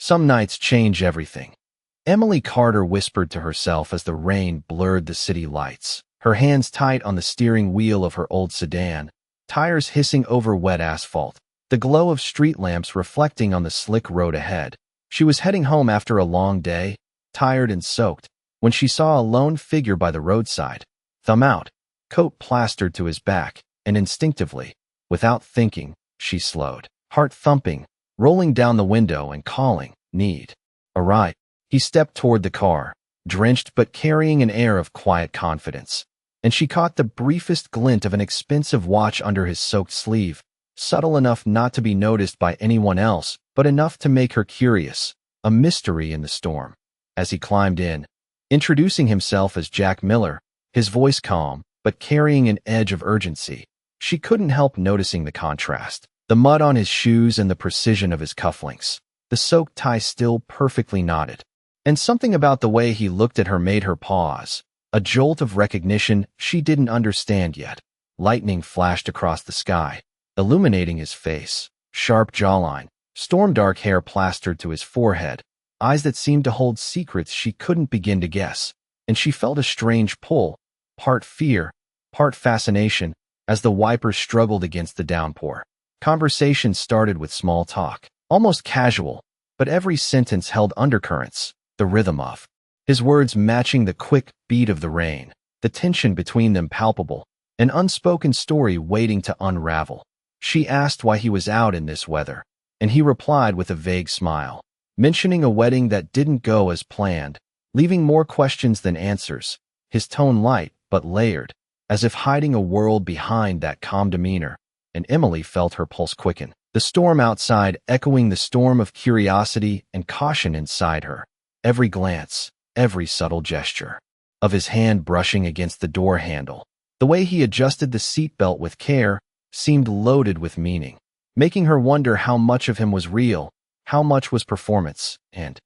Some nights change everything. Emily Carter whispered to herself as the rain blurred the city lights, her hands tight on the steering wheel of her old sedan, tires hissing over wet asphalt, the glow of street lamps reflecting on the slick road ahead. She was heading home after a long day, tired and soaked, when she saw a lone figure by the roadside, thumb out, coat plastered to his back, and instinctively, without thinking, she slowed, heart thumping, rolling down the window and calling, "Need a ride?" He stepped toward the car, drenched but carrying an air of quiet confidence, and she caught the briefest glint of an expensive watch under his soaked sleeve, subtle enough not to be noticed by anyone else, but enough to make her curious, a mystery in the storm. As he climbed in, introducing himself as Jack Miller, his voice calm, but carrying an edge of urgency, she couldn't help noticing the contrast, the mud on his shoes and the precision of his cufflinks, the soaked tie still perfectly knotted. And something about the way he looked at her made her pause, a jolt of recognition she didn't understand yet. Lightning flashed across the sky, illuminating his face, sharp jawline, storm-dark hair plastered to his forehead, eyes that seemed to hold secrets she couldn't begin to guess, and she felt a strange pull, part fear, part fascination, as the wipers struggled against the downpour. Conversation started with small talk, almost casual, but every sentence held undercurrents, the rhythm of his words matching the quick beat of the rain, the tension between them palpable, an unspoken story waiting to unravel. She asked why he was out in this weather, and he replied with a vague smile, mentioning a wedding that didn't go as planned, leaving more questions than answers, his tone light but layered, as if hiding a world behind that calm demeanor, and Emily felt her pulse quicken, the storm outside echoing the storm of curiosity and caution inside her. Every glance, every subtle gesture of his hand brushing against the door handle, the way he adjusted the seatbelt with care, seemed loaded with meaning, making her wonder how much of him was real, how much was performance, and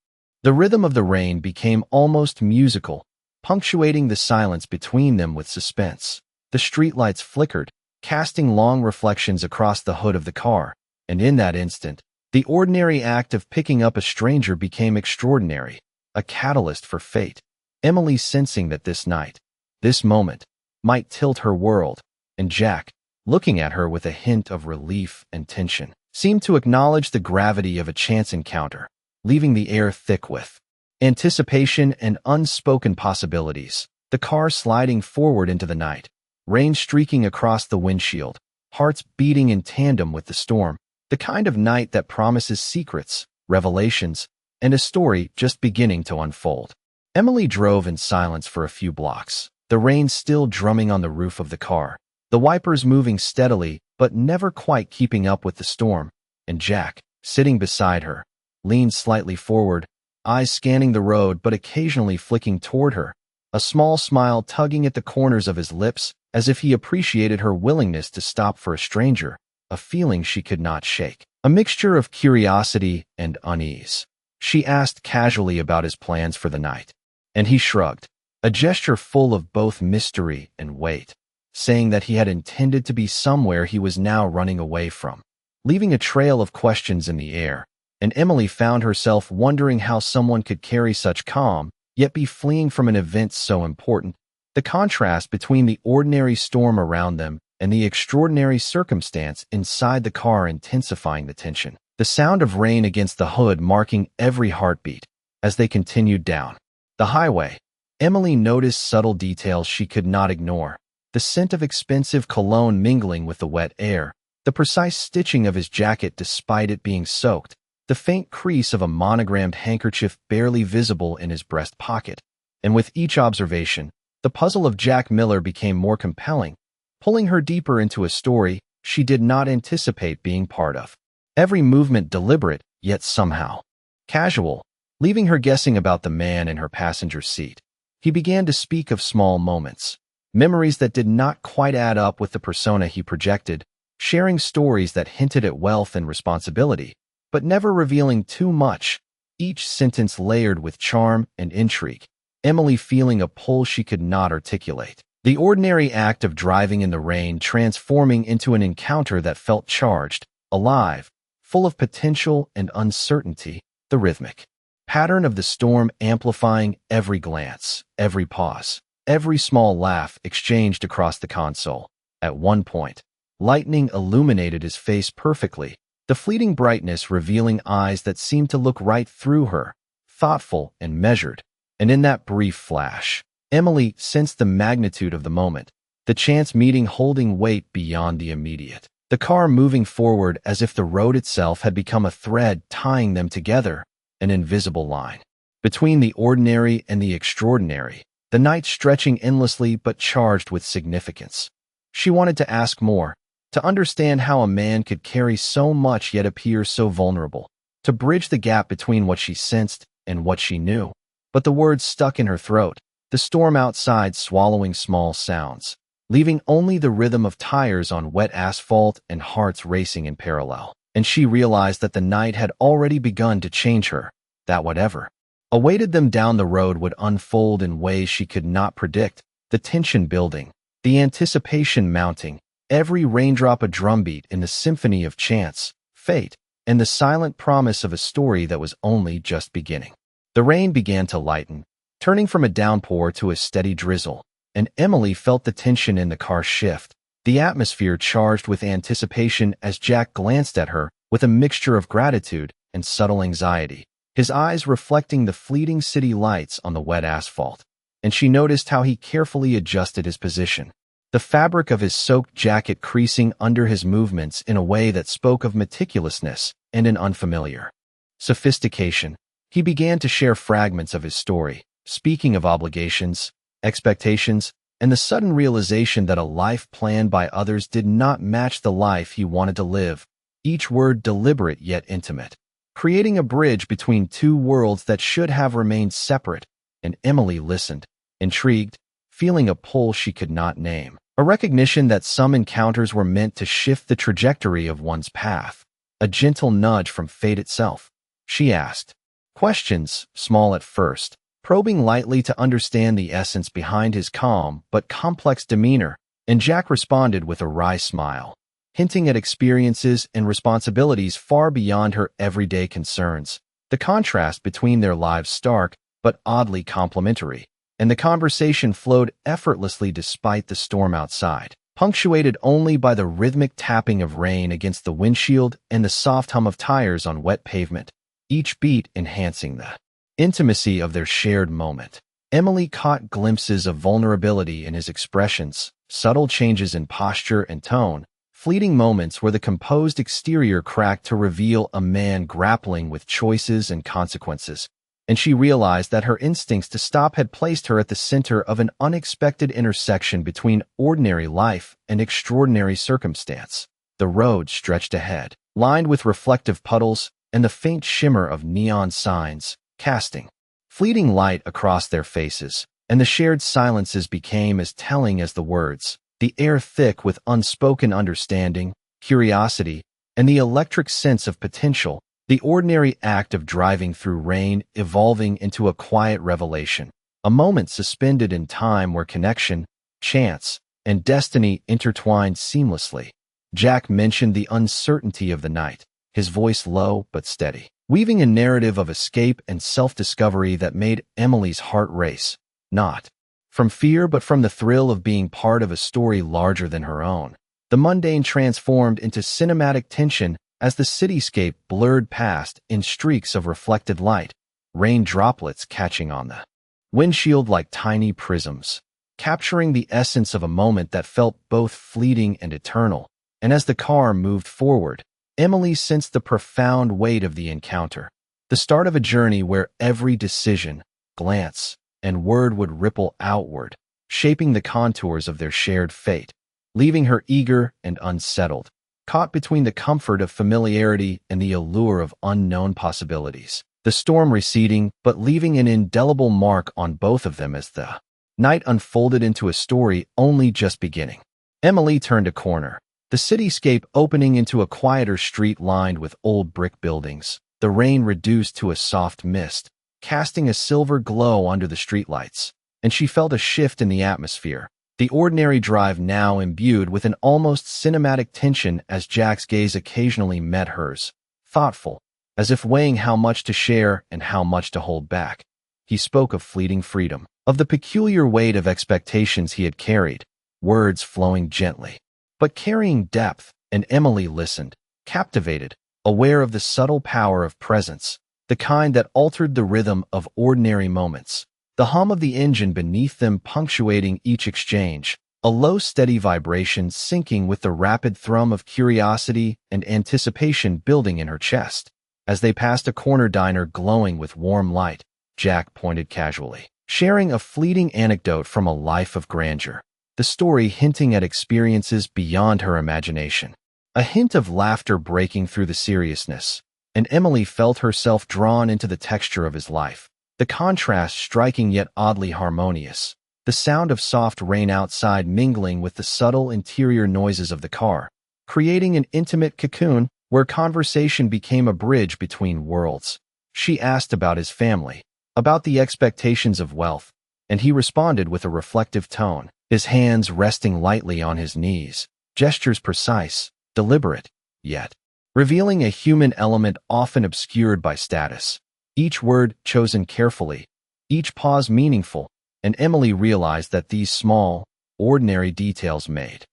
the rhythm of the rain became almost musical, punctuating the silence between them with suspense. The streetlights flickered, casting long reflections across the hood of the car, and in that instant, the ordinary act of picking up a stranger became extraordinary, a catalyst for fate. Emily sensing that this night, this moment, might tilt her world, and Jack, looking at her with a hint of relief and tension, seemed to acknowledge the gravity of a chance encounter, leaving the air thick with anticipation and unspoken possibilities. The car sliding forward into the night, rain streaking across the windshield, hearts beating in tandem with the storm, the kind of night that promises secrets, revelations, and a story just beginning to unfold. Emily drove in silence for a few blocks, the rain still drumming on the roof of the car, the wipers moving steadily but never quite keeping up with the storm, and Jack, sitting beside her, leaned slightly forward, eyes scanning the road but occasionally flicking toward her, a small smile tugging at the corners of his lips as if he appreciated her willingness to stop for a stranger, a feeling she could not shake, a mixture of curiosity and unease. She asked casually about his plans for the night, and he shrugged, a gesture full of both mystery and weight, saying that he had intended to be somewhere he was now running away from, leaving a trail of questions in the air, and Emily found herself wondering how someone could carry such calm, yet be fleeing from an event so important, the contrast between the ordinary storm around them and the extraordinary circumstance inside the car intensifying the tension. The sound of rain against the hood marking every heartbeat. As they continued down the highway, Emily noticed subtle details she could not ignore. The scent of expensive cologne mingling with the wet air, the precise stitching of his jacket despite it being soaked, the faint crease of a monogrammed handkerchief barely visible in his breast pocket. And with each observation, the puzzle of Jack Miller became more compelling, pulling her deeper into a story she did not anticipate being part of. Every movement deliberate, yet somehow casual, leaving her guessing about the man in her passenger seat. He began to speak of small moments, memories that did not quite add up with the persona he projected, sharing stories that hinted at wealth and responsibility, but never revealing too much, each sentence layered with charm and intrigue, Emily feeling a pull she could not articulate. The ordinary act of driving in the rain transforming into an encounter that felt charged, alive, full of potential and uncertainty, the rhythmic pattern of the storm amplifying every glance, every pause, every small laugh exchanged across the console. At one point, lightning illuminated his face perfectly, the fleeting brightness revealing eyes that seemed to look right through her, thoughtful and measured. And in that brief flash, Emily sensed the magnitude of the moment, the chance meeting holding weight beyond the immediate. The car moving forward as if the road itself had become a thread tying them together, an invisible line. Between the ordinary and the extraordinary, the night stretching endlessly but charged with significance. She wanted to ask more, to understand how a man could carry so much yet appear so vulnerable, to bridge the gap between what she sensed and what she knew. But the words stuck in her throat, the storm outside swallowing small sounds, leaving only the rhythm of tires on wet asphalt and hearts racing in parallel. And she realized that the night had already begun to change her, that whatever awaited them down the road would unfold in ways she could not predict, the tension building, the anticipation mounting, every raindrop a drumbeat in the symphony of chance, fate, and the silent promise of a story that was only just beginning. The rain began to lighten, turning from a downpour to a steady drizzle, and Emily felt the tension in the car shift, the atmosphere charged with anticipation as Jack glanced at her with a mixture of gratitude and subtle anxiety, his eyes reflecting the fleeting city lights on the wet asphalt. And she noticed how he carefully adjusted his position, the fabric of his soaked jacket creasing under his movements in a way that spoke of meticulousness and an unfamiliar sophistication. He began to share fragments of his story, speaking of obligations, expectations, and the sudden realization that a life planned by others did not match the life he wanted to live, each word deliberate yet intimate, creating a bridge between two worlds that should have remained separate. And Emily listened, intrigued, feeling a pull she could not name, a recognition that some encounters were meant to shift the trajectory of one's path, a gentle nudge from fate itself. She asked questions, small at first, probing lightly to understand the essence behind his calm but complex demeanor, and Jack responded with a wry smile, hinting at experiences and responsibilities far beyond her everyday concerns. The contrast between their lives stark but oddly complementary, and the conversation flowed effortlessly despite the storm outside, punctuated only by the rhythmic tapping of rain against the windshield and the soft hum of tires on wet pavement, each beat enhancing the intimacy of their shared moment. Emily caught glimpses of vulnerability in his expressions, subtle changes in posture and tone, fleeting moments where the composed exterior cracked to reveal a man grappling with choices and consequences. And she realized that her instincts to stop had placed her at the center of an unexpected intersection between ordinary life and extraordinary circumstance. The road stretched ahead, lined with reflective puddles and the faint shimmer of neon signs, casting fleeting light across their faces, and the shared silences became as telling as the words, the air thick with unspoken understanding, curiosity, and the electric sense of potential, the ordinary act of driving through rain evolving into a quiet revelation, a moment suspended in time where connection, chance, and destiny intertwined seamlessly. Jack mentioned the uncertainty of the night, his voice low but steady, weaving a narrative of escape and self-discovery that made Emily's heart race, not from fear but from the thrill of being part of a story larger than her own. The mundane transformed into cinematic tension as the cityscape blurred past in streaks of reflected light, rain droplets catching on the windshield like tiny prisms, capturing the essence of a moment that felt both fleeting and eternal. And as the car moved forward, Emily sensed the profound weight of the encounter, the start of a journey where every decision, glance, and word would ripple outward, shaping the contours of their shared fate, leaving her eager and unsettled, caught between the comfort of familiarity and the allure of unknown possibilities. The storm receding, but leaving an indelible mark on both of them as the night unfolded into a story only just beginning. Emily turned a corner, the cityscape opening into a quieter street lined with old brick buildings, the rain reduced to a soft mist, casting a silver glow under the streetlights, and she felt a shift in the atmosphere, the ordinary drive now imbued with an almost cinematic tension as Jack's gaze occasionally met hers, thoughtful, as if weighing how much to share and how much to hold back. He spoke of fleeting freedom, of the peculiar weight of expectations he had carried, words flowing gently, but carrying depth, and Emily listened, captivated, aware of the subtle power of presence, the kind that altered the rhythm of ordinary moments, the hum of the engine beneath them punctuating each exchange, a low steady vibration syncing with the rapid thrum of curiosity and anticipation building in her chest. As they passed a corner diner glowing with warm light, Jack pointed casually, sharing a fleeting anecdote from a life of grandeur, the story hinting at experiences beyond her imagination. A hint of laughter breaking through the seriousness, and Emily felt herself drawn into the texture of his life, the contrast striking yet oddly harmonious, the sound of soft rain outside mingling with the subtle interior noises of the car, creating an intimate cocoon where conversation became a bridge between worlds. She asked about his family, about the expectations of wealth, and he responded with a reflective tone, his hands resting lightly on his knees, gestures precise, deliberate, yet revealing a human element often obscured by status. Each word chosen carefully, each pause meaningful, and Emily realized that these small, ordinary details made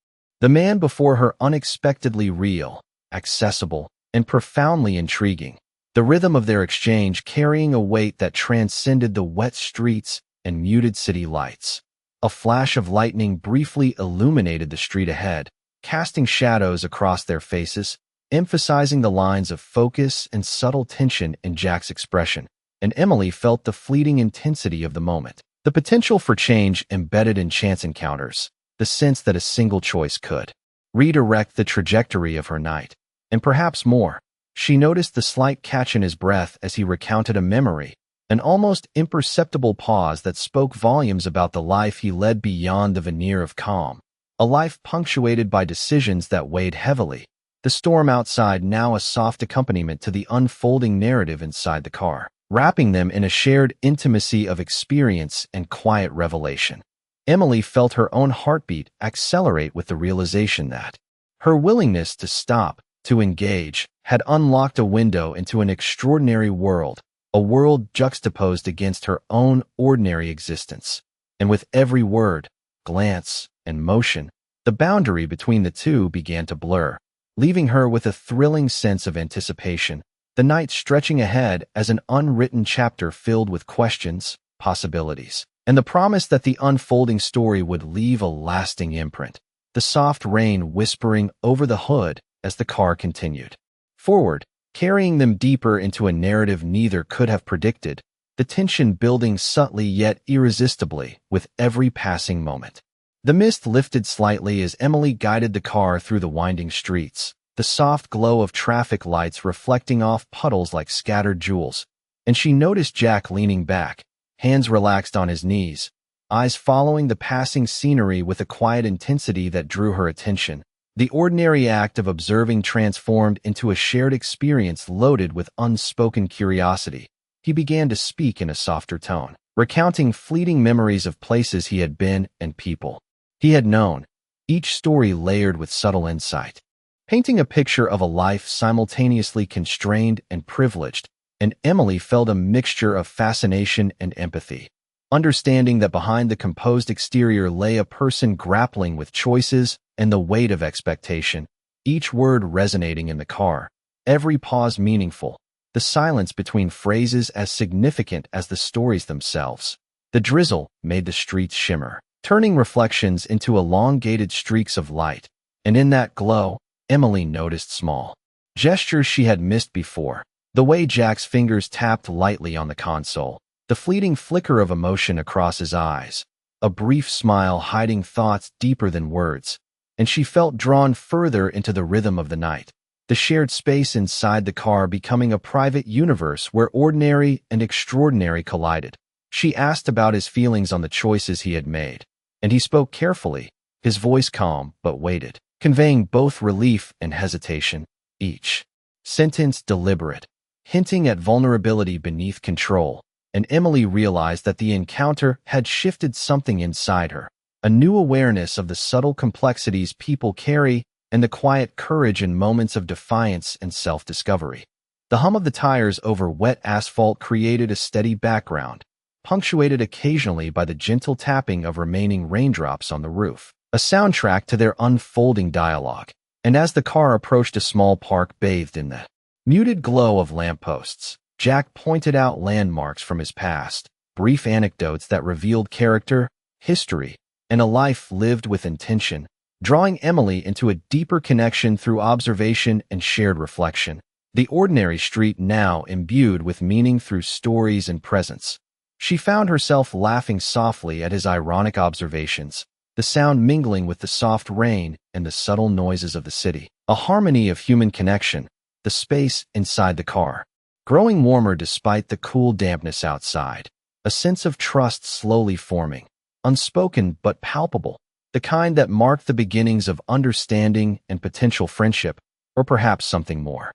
the man before her unexpectedly real, accessible, and profoundly intriguing, the rhythm of their exchange carrying a weight that transcended the wet streets and muted city lights. A flash of lightning briefly illuminated the street ahead, casting shadows across their faces, emphasizing the lines of focus and subtle tension in Jack's expression, and Emily felt the fleeting intensity of the moment, the potential for change embedded in chance encounters, the sense that a single choice could redirect the trajectory of her night. And perhaps more, she noticed the slight catch in his breath as he recounted a memory, an almost imperceptible pause that spoke volumes about the life he led beyond the veneer of calm, a life punctuated by decisions that weighed heavily, the storm outside now a soft accompaniment to the unfolding narrative inside the car, wrapping them in a shared intimacy of experience and quiet revelation. Emily felt her own heartbeat accelerate with the realization that her willingness to stop, to engage, had unlocked a window into an extraordinary world, a world juxtaposed against her own ordinary existence. And with every word, glance, and motion, the boundary between the two began to blur, leaving her with a thrilling sense of anticipation, the night stretching ahead as an unwritten chapter filled with questions, possibilities, and the promise that the unfolding story would leave a lasting imprint. The soft rain whispering over the hood as the car continued forward, carrying them deeper into a narrative neither could have predicted, the tension building subtly yet irresistibly with every passing moment. The mist lifted slightly as Emily guided the car through the winding streets, the soft glow of traffic lights reflecting off puddles like scattered jewels, and she noticed Jack leaning back, hands relaxed on his knees, eyes following the passing scenery with a quiet intensity that drew her attention. The ordinary act of observing transformed into a shared experience loaded with unspoken curiosity. He began to speak in a softer tone, recounting fleeting memories of places he had been and people he had known, each story layered with subtle insight, painting a picture of a life simultaneously constrained and privileged, and Emily felt a mixture of fascination and empathy, understanding that behind the composed exterior lay a person grappling with choices and the weight of expectation, each word resonating in the car, every pause meaningful, the silence between phrases as significant as the stories themselves. The drizzle made the streets shimmer, turning reflections into elongated streaks of light, and in that glow, Emily noticed small gestures she had missed before, the way Jack's fingers tapped lightly on the console, the fleeting flicker of emotion across his eyes, a brief smile hiding thoughts deeper than words, and she felt drawn further into the rhythm of the night, the shared space inside the car becoming a private universe where ordinary and extraordinary collided. She asked about his feelings on the choices he had made, and he spoke carefully, his voice calm but weighted, conveying both relief and hesitation, each sentence deliberate, hinting at vulnerability beneath control, and Emily realized that the encounter had shifted something inside her, a new awareness of the subtle complexities people carry and the quiet courage in moments of defiance and self-discovery. The hum of the tires over wet asphalt created a steady background, punctuated occasionally by the gentle tapping of remaining raindrops on the roof, a soundtrack to their unfolding dialogue. And as the car approached a small park bathed in the muted glow of lampposts, Jack pointed out landmarks from his past, brief anecdotes that revealed character, history, and a life lived with intention, drawing Emily into a deeper connection through observation and shared reflection. The ordinary street now imbued with meaning through stories and presence. She found herself laughing softly at his ironic observations, the sound mingling with the soft rain and the subtle noises of the city. A harmony of human connection, the space inside the car, growing warmer despite the cool dampness outside. A sense of trust slowly forming, unspoken but palpable, the kind that marked the beginnings of understanding and potential friendship, or perhaps something more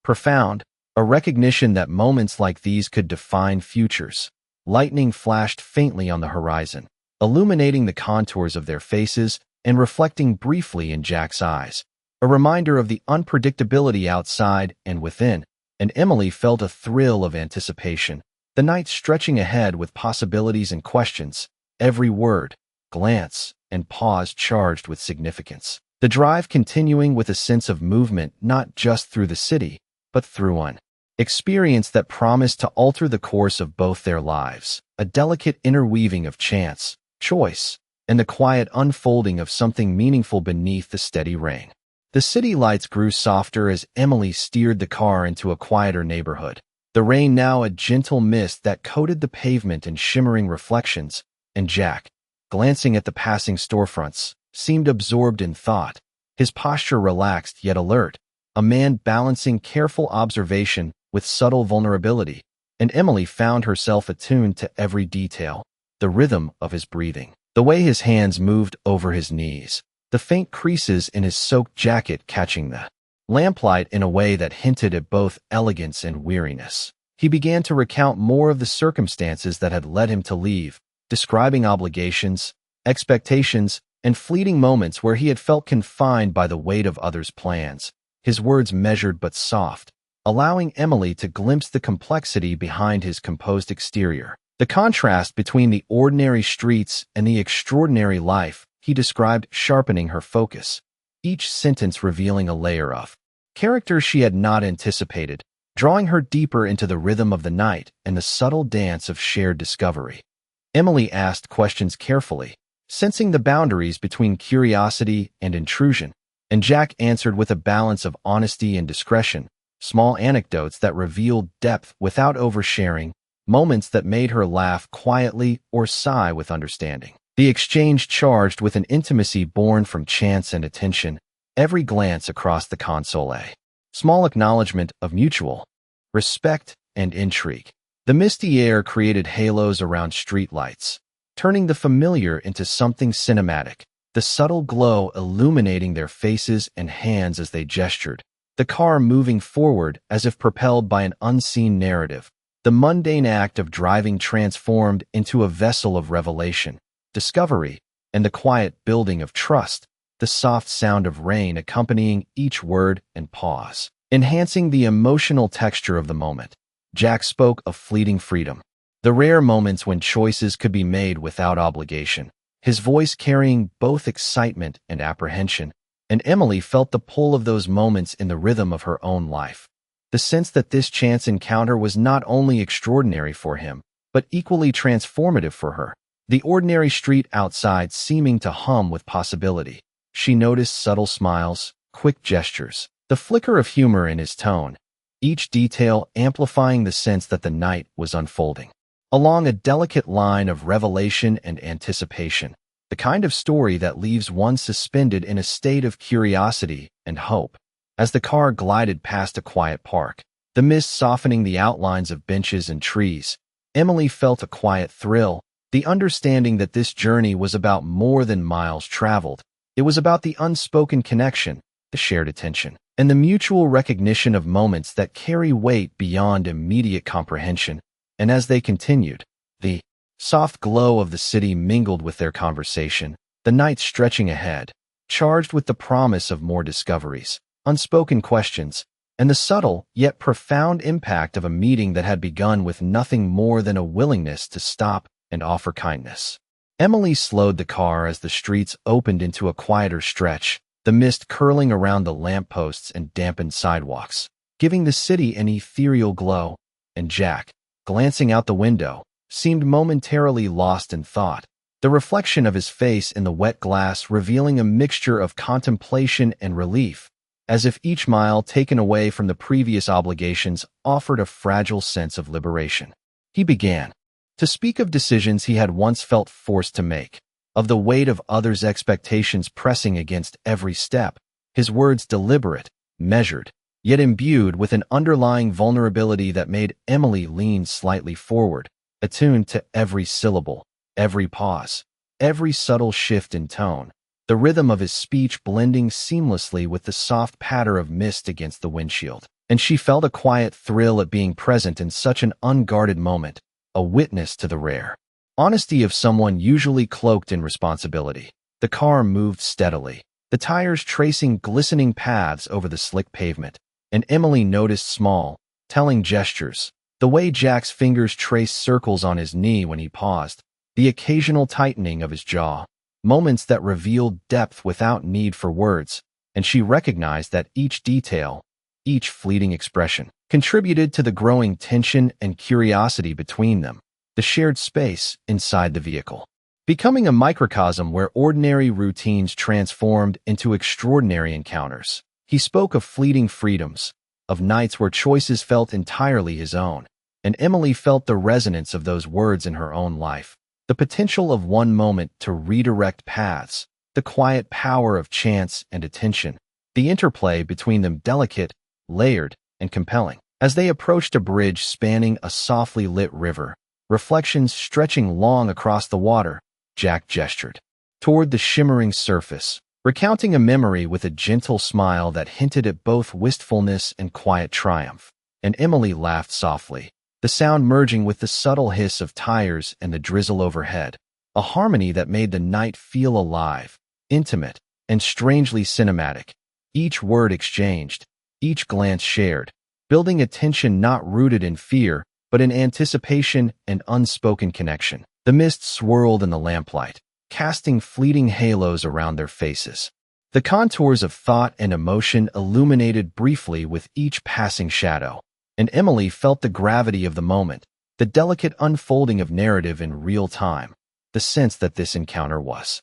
profound, a recognition that moments like these could define futures. Lightning flashed faintly on the horizon, illuminating the contours of their faces and reflecting briefly in Jack's eyes, a reminder of the unpredictability outside and within, and Emily felt a thrill of anticipation, the night stretching ahead with possibilities and questions, every word, glance, and pause charged with significance. The drive continuing with a sense of movement not just through the city, but through an experience that promised to alter the course of both their lives, a delicate interweaving of chance, choice, and the quiet unfolding of something meaningful beneath the steady rain. The city lights grew softer as Emily steered the car into a quieter neighborhood, the rain now a gentle mist that coated the pavement in shimmering reflections, and Jack, glancing at the passing storefronts, seemed absorbed in thought, his posture relaxed yet alert, a man balancing careful observation with subtle vulnerability, and Emily found herself attuned to every detail, the rhythm of his breathing, the way his hands moved over his knees, the faint creases in his soaked jacket catching the lamplight in a way that hinted at both elegance and weariness. He began to recount more of the circumstances that had led him to leave, describing obligations, expectations, and fleeting moments where he had felt confined by the weight of others' plans, his words measured but soft, allowing Emily to glimpse the complexity behind his composed exterior. The contrast between the ordinary streets and the extraordinary life he described sharpening her focus, each sentence revealing a layer of character she had not anticipated, drawing her deeper into the rhythm of the night and the subtle dance of shared discovery. Emily asked questions carefully, sensing the boundaries between curiosity and intrusion, and Jack answered with a balance of honesty and discretion, small anecdotes that revealed depth without oversharing, moments that made her laugh quietly or sigh with understanding. The exchange charged with an intimacy born from chance and attention, every glance across the console a small acknowledgement of mutual respect and intrigue. The misty air created halos around streetlights, turning the familiar into something cinematic, the subtle glow illuminating their faces and hands as they gestured, the car moving forward as if propelled by an unseen narrative, the mundane act of driving transformed into a vessel of revelation, discovery, and the quiet building of trust, the soft sound of rain accompanying each word and pause, enhancing the emotional texture of the moment. Jack spoke of fleeting freedom, the rare moments when choices could be made without obligation, his voice carrying both excitement and apprehension, and Emily felt the pull of those moments in the rhythm of her own life. The sense that this chance encounter was not only extraordinary for him, but equally transformative for her, the ordinary street outside seeming to hum with possibility. She noticed subtle smiles, quick gestures, the flicker of humor in his tone, each detail amplifying the sense that the night was unfolding along a delicate line of revelation and anticipation, the kind of story that leaves one suspended in a state of curiosity and hope. As the car glided past a quiet park, the mist softening the outlines of benches and trees, Emily felt a quiet thrill, the understanding that this journey was about more than miles traveled. It was about the unspoken connection, the shared attention, and the mutual recognition of moments that carry weight beyond immediate comprehension. And as they continued, the soft glow of the city mingled with their conversation, the night stretching ahead, charged with the promise of more discoveries, unspoken questions, and the subtle yet profound impact of a meeting that had begun with nothing more than a willingness to stop and offer kindness. Emily slowed the car as the streets opened into a quieter stretch, the mist curling around the lampposts and dampened sidewalks, giving the city an ethereal glow, and Jack, glancing out the window, seemed momentarily lost in thought, the reflection of his face in the wet glass revealing a mixture of contemplation and relief, as if each mile taken away from the previous obligations offered a fragile sense of liberation. He began to speak of decisions he had once felt forced to make, of the weight of others' expectations pressing against every step, his words deliberate, measured, yet imbued with an underlying vulnerability that made Emily lean slightly forward, attuned to every syllable, every pause, every subtle shift in tone, the rhythm of his speech blending seamlessly with the soft patter of mist against the windshield. And she felt a quiet thrill at being present in such an unguarded moment, a witness to the rare honesty of someone usually cloaked in responsibility. The car moved steadily, the tires tracing glistening paths over the slick pavement, and Emily noticed small, telling gestures, the way Jack's fingers traced circles on his knee when he paused, the occasional tightening of his jaw, moments that revealed depth without need for words, and she recognized that each detail, each fleeting expression, contributed to the growing tension and curiosity between them, the shared space inside the vehicle, becoming a microcosm where ordinary routines transformed into extraordinary encounters. He spoke of fleeting freedoms, of nights where choices felt entirely his own, and Emily felt the resonance of those words in her own life, the potential of one moment to redirect paths, the quiet power of chance and attention, the interplay between them delicate, layered, and compelling. As they approached a bridge spanning a softly lit river, reflections stretching long across the water, Jack gestured toward the shimmering surface, recounting a memory with a gentle smile that hinted at both wistfulness and quiet triumph. And Emily laughed softly, the sound merging with the subtle hiss of tires and the drizzle overhead, a harmony that made the night feel alive, intimate, and strangely cinematic. Each word exchanged, each glance shared, building a tension not rooted in fear, but in anticipation and unspoken connection. The mist swirled in the lamplight, casting fleeting halos around their faces. The contours of thought and emotion illuminated briefly with each passing shadow, and Emily felt the gravity of the moment, the delicate unfolding of narrative in real time, the sense that this encounter was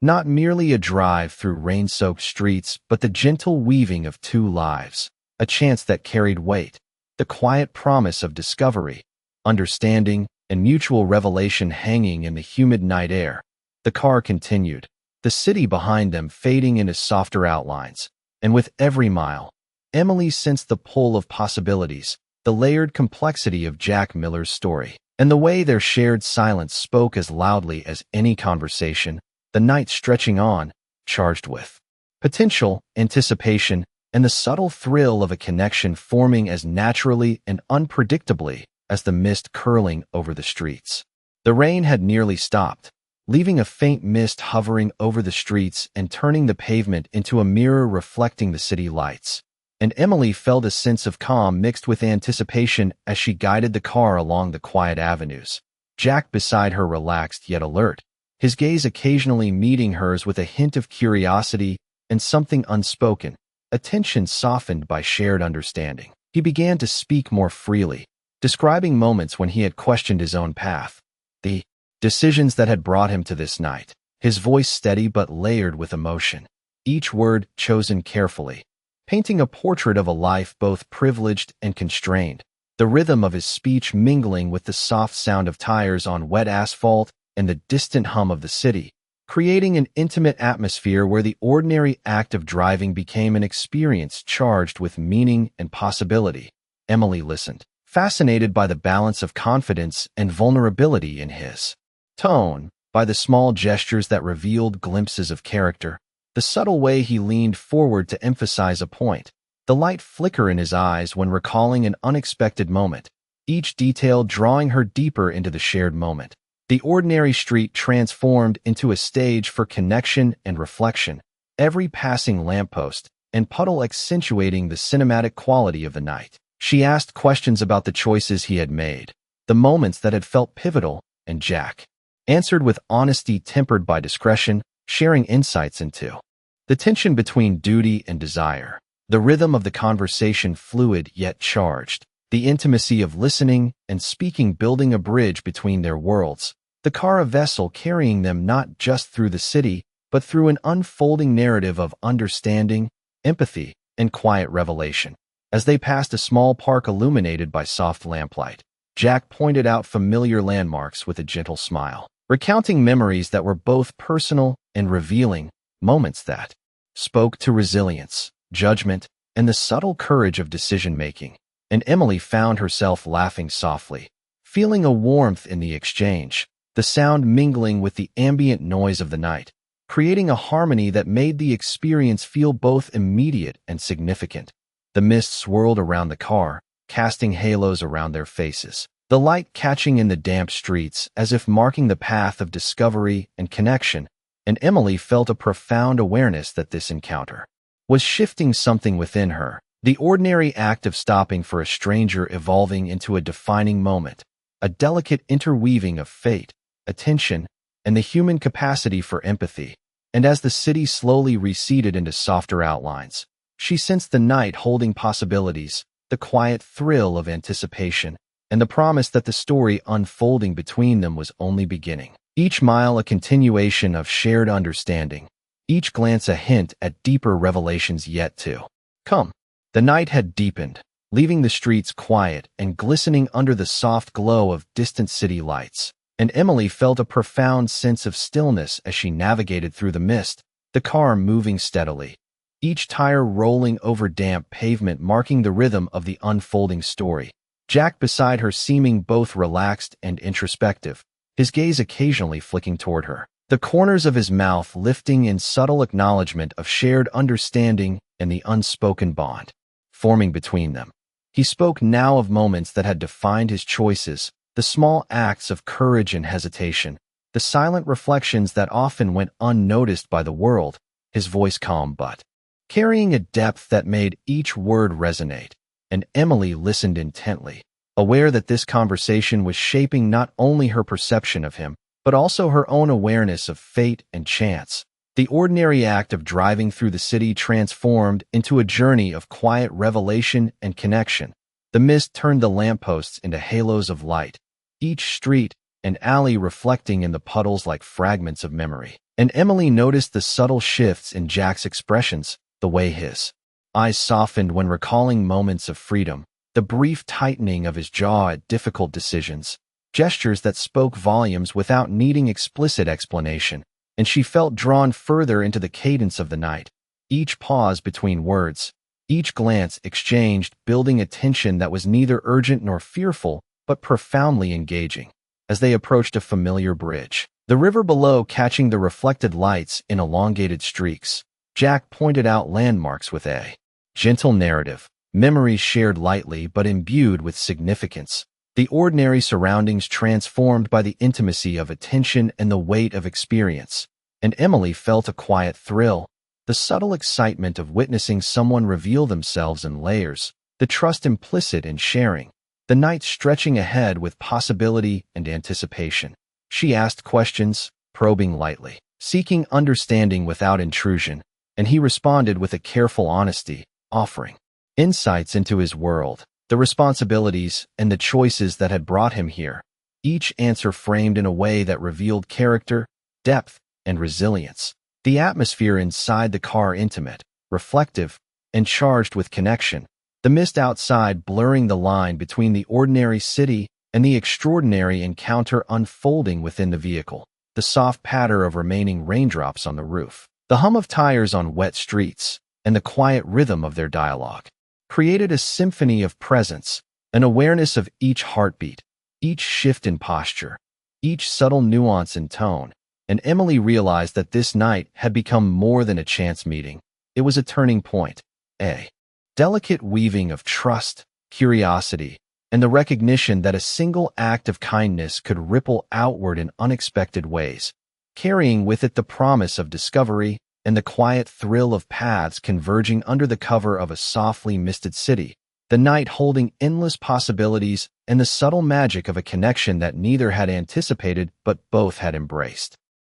not merely a drive through rain-soaked streets, but the gentle weaving of two lives, a chance that carried weight, the quiet promise of discovery, understanding, and mutual revelation hanging in the humid night air. The car continued, the city behind them fading into softer outlines, and with every mile, Emily sensed the pull of possibilities, the layered complexity of Jack Miller's story, and the way their shared silence spoke as loudly as any conversation, the night stretching on, charged with potential, anticipation, and the subtle thrill of a connection forming as naturally and unpredictably as the mist curling over the streets. The rain had nearly stopped, leaving a faint mist hovering over the streets and turning the pavement into a mirror reflecting the city lights. And Emily felt a sense of calm mixed with anticipation as she guided the car along the quiet avenues. Jack beside her relaxed yet alert, his gaze occasionally meeting hers with a hint of curiosity and something unspoken, a tension softened by shared understanding. He began to speak more freely, describing moments when he had questioned his own path, the decisions that had brought him to this night, his voice steady but layered with emotion, each word chosen carefully, painting a portrait of a life both privileged and constrained, the rhythm of his speech mingling with the soft sound of tires on wet asphalt and the distant hum of the city, creating an intimate atmosphere where the ordinary act of driving became an experience charged with meaning and possibility. Emily listened, fascinated by the balance of confidence and vulnerability in his tone, by the small gestures that revealed glimpses of character, the subtle way he leaned forward to emphasize a point, the light flicker in his eyes when recalling an unexpected moment, each detail drawing her deeper into the shared moment. The ordinary street transformed into a stage for connection and reflection, every passing lamppost, and puddle accentuating the cinematic quality of the night. She asked questions about the choices he had made, the moments that had felt pivotal, and Jack answered with honesty tempered by discretion, sharing insights into the tension between duty and desire, the rhythm of the conversation fluid yet charged, the intimacy of listening and speaking building a bridge between their worlds, the car a vessel carrying them not just through the city, but through an unfolding narrative of understanding, empathy, and quiet revelation. As they passed a small park illuminated by soft lamplight, Jack pointed out familiar landmarks with a gentle smile, recounting memories that were both personal and revealing, moments that spoke to resilience, judgment, and the subtle courage of decision-making. And Emily found herself laughing softly, feeling a warmth in the exchange, the sound mingling with the ambient noise of the night, creating a harmony that made the experience feel both immediate and significant. The mist swirled around the car, casting halos around their faces, the light catching in the damp streets as if marking the path of discovery and connection, and Emily felt a profound awareness that this encounter was shifting something within her, the ordinary act of stopping for a stranger evolving into a defining moment, a delicate interweaving of fate, attention, and the human capacity for empathy. And as the city slowly receded into softer outlines, she sensed the night holding possibilities, the quiet thrill of anticipation, and the promise that the story unfolding between them was only beginning. Each mile a continuation of shared understanding, each glance a hint at deeper revelations yet to come. The night had deepened, leaving the streets quiet and glistening under the soft glow of distant city lights, and Emily felt a profound sense of stillness as she navigated through the mist, the car moving steadily, each tire rolling over damp pavement marking the rhythm of the unfolding story. Jack beside her seeming both relaxed and introspective, his gaze occasionally flicking toward her, the corners of his mouth lifting in subtle acknowledgement of shared understanding and the unspoken bond forming between them. He spoke now of moments that had defined his choices, the small acts of courage and hesitation, the silent reflections that often went unnoticed by the world, his voice calm but carrying a depth that made each word resonate. And Emily listened intently, aware that this conversation was shaping not only her perception of him, but also her own awareness of fate and chance. The ordinary act of driving through the city transformed into a journey of quiet revelation and connection. The mist turned the lampposts into halos of light, each street and alley reflecting in the puddles like fragments of memory. And Emily noticed the subtle shifts in Jack's expressions, the way his eyes softened when recalling moments of freedom, the brief tightening of his jaw at difficult decisions, gestures that spoke volumes without needing explicit explanation, and she felt drawn further into the cadence of the night. Each pause between words, each glance exchanged, building a tension that was neither urgent nor fearful, but profoundly engaging. As they approached a familiar bridge, the river below catching the reflected lights in elongated streaks, Jack pointed out landmarks with a gentle narrative, memories shared lightly but imbued with significance, the ordinary surroundings transformed by the intimacy of attention and the weight of experience. And Emily felt a quiet thrill, the subtle excitement of witnessing someone reveal themselves in layers, the trust implicit in sharing, the night stretching ahead with possibility and anticipation. She asked questions, probing lightly, seeking understanding without intrusion, and he responded with a careful honesty, offering insights into his world, the responsibilities and the choices that had brought him here, each answer framed in a way that revealed character, depth, and resilience. The atmosphere inside the car intimate, reflective, and charged with connection, the mist outside blurring the line between the ordinary city and the extraordinary encounter unfolding within the vehicle, the soft patter of remaining raindrops on the roof, the hum of tires on wet streets, and the quiet rhythm of their dialogue created a symphony of presence, an awareness of each heartbeat, each shift in posture, each subtle nuance in tone. And Emily realized that this night had become more than a chance meeting. It was a turning point, a delicate weaving of trust, curiosity, and the recognition that a single act of kindness could ripple outward in unexpected ways, carrying with it the promise of discovery, and the quiet thrill of paths converging under the cover of a softly misted city, the night holding endless possibilities and the subtle magic of a connection that neither had anticipated but both had embraced.